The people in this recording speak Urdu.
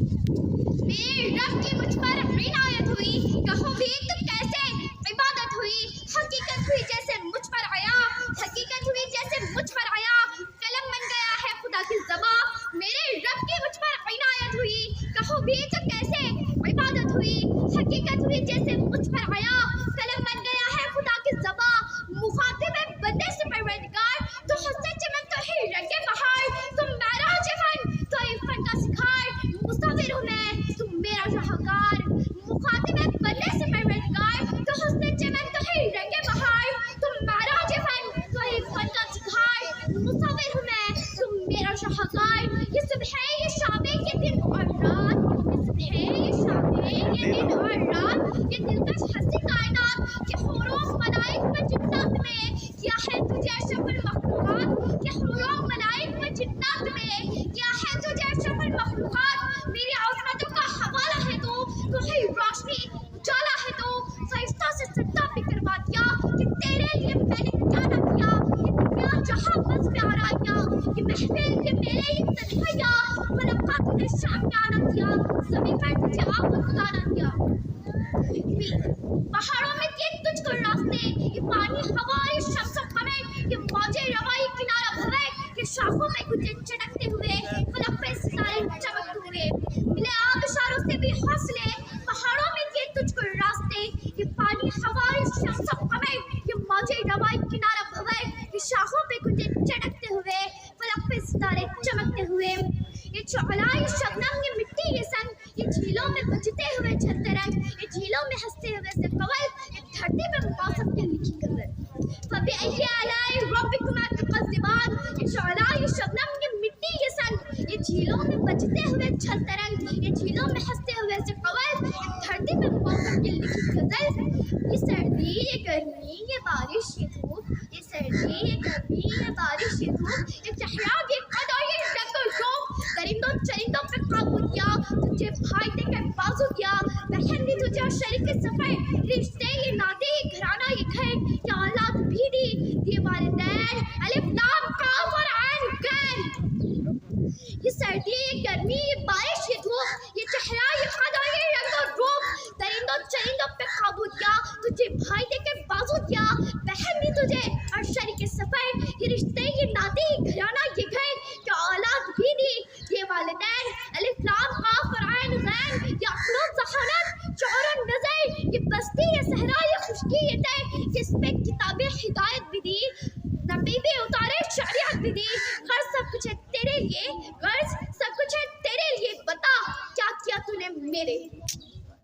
میرے رب کی مجھ پر عنایت ہوئی، کہوں بھی تو کیسے عبادت ہوئی، حقیقت ہوئی جیسے مجھ پر آیا، حقیقت ہوئی جیسے مجھ پر آیا، قلم بن گیا ہے خدا کی زباں، میرے رب کی مجھ پر عنایت ہوئی، کہوں بھی تو کیسے عبادت ہوئی، حقیقت ہوئی جیسے مجھ پر آیا، قلم بن گیا ہے خدا کی زباں، مخاطب ہے بندے سے پروردگار، تو حسن چمن تو ہی رنگ بہار، تم معراج فن تو ہی فن کا سکھار، مصور ہوں میں تم میرا شاہکار، مخاطب ہے بندے سے پروردگار، تو حسن چمن تو ہی رنگ بہار، تم معراج فن تو ہی فن کا سکھار، مصور ہوں میں تم میرا شاہکار، یہ صبح ہے یہ شام ہے یہ دن اور رات، یہ صبح ہے یہ شام ہے یہ دن اور رات، یہ دلکش ہستی کائنات کہ حور و ملائک و جنات میں کیا ہے تجھے اشرف المخلوقات، کہ حور و ملائک و جنات میں کیا ہے تجھے اشرف المخلوقات، میری عظمتوں کا حوالہ ہے تو ہی روشنی اجالا ہے تو، فرشتہ سے سجدہ بھی کروا دیا کہ تیرے لیے میں نے کیا نہ کیا، یہ دنیا جہاں بس پیارا کیا، یہ محفل یہ میرے لیے تنہایا، ملاقات تجھے شام میں آنا دیا، زمین پر تجھے آب خدا نہ دیا، پہاڑوں میں دیے تجھ کو راستے، یہ پانی ہوا یہ شمس و قمر، یہ موجے روائی کنارہ بھوے، یہ شاخوں میں گجے چڑکتے ہوئے، فلک پہ ستارے چمکتے ہوئے، ملے آب اشاروں سے بھی حوصلے، پہاڑوں میں دیے تجھ کو راستے، یہ پانی ہوا یہ شمس و قمر، یہ موجے روائی کنارہ بھوے، یہ شاخوں پہ گجے چڑکتے ہوئے، فلک پہ ستارے چمکتے ہوئے، یہ شعلہ یہ شبنم یہ مٹی یہ سنگ، یہ جھیلوں میں بجتے ہوئے جھلتے رنگ، یہ جھیلوں میں ہنستے ہوئے سے قول، یہ دھرتی پہ موسم کی لکھی غزل، فبأي آلاء ربكما تكذبان، یہ شعلہ یہ شبنم یہ مٹی یہ سنگ، یہ جھیلوں میں بجتے ہوئے جھلتے رنگ، یہ جھیلوں میں ہنستے ہوئے سے قول، یہ دھرتی پہ موسم کی لکھی غزل، یہ سردی یہ گرمی یہ بارش یہ دھوپ، یہ سردی یہ گرمی یہ بارش یہ دھوپ، یہ چہرہ یہ قد اور یہ رنگ و روپ، درندوں چرندوں پہ قابو دیا، تجھے بھائی دے کر بازو دیا، بہن بھی تجھے اور شریک سفر، رشتے یہ ناطے یہ گھرانہ یہ گھر، یہ اولاد بھی دی یہ والدین، الف لام قاف اور عین غین، یہ سردی یہ گرمی یہ بارش یہ دھوپ، یہ چہرہ یہ قد اور یہ رنگ و روپ، درندوں چرندوں پہ قابو دیا، تجھے بھائی دے کر بازو دیا، بہن بھی تجھے اور شریک سفر، یہ رشتے یہ ناطے یہ گھرانہ یہ گھر، یہ اولاد بھی دی یہ والدین، الف لام قاف اور عین غین، یہ عقل و ذہانت شعور و نظر، یہ بستی یہ صحرا یہ خشکی یہ تر، جس پہ کتاب ہدایت بھی دی، نبی بھی اتارے شریعت بھی دی، غرض سب کچھ ہے تیرے لیے، غرض سب کچھ ہے تیرے لیے، بتا کیا کیا تو نے میرے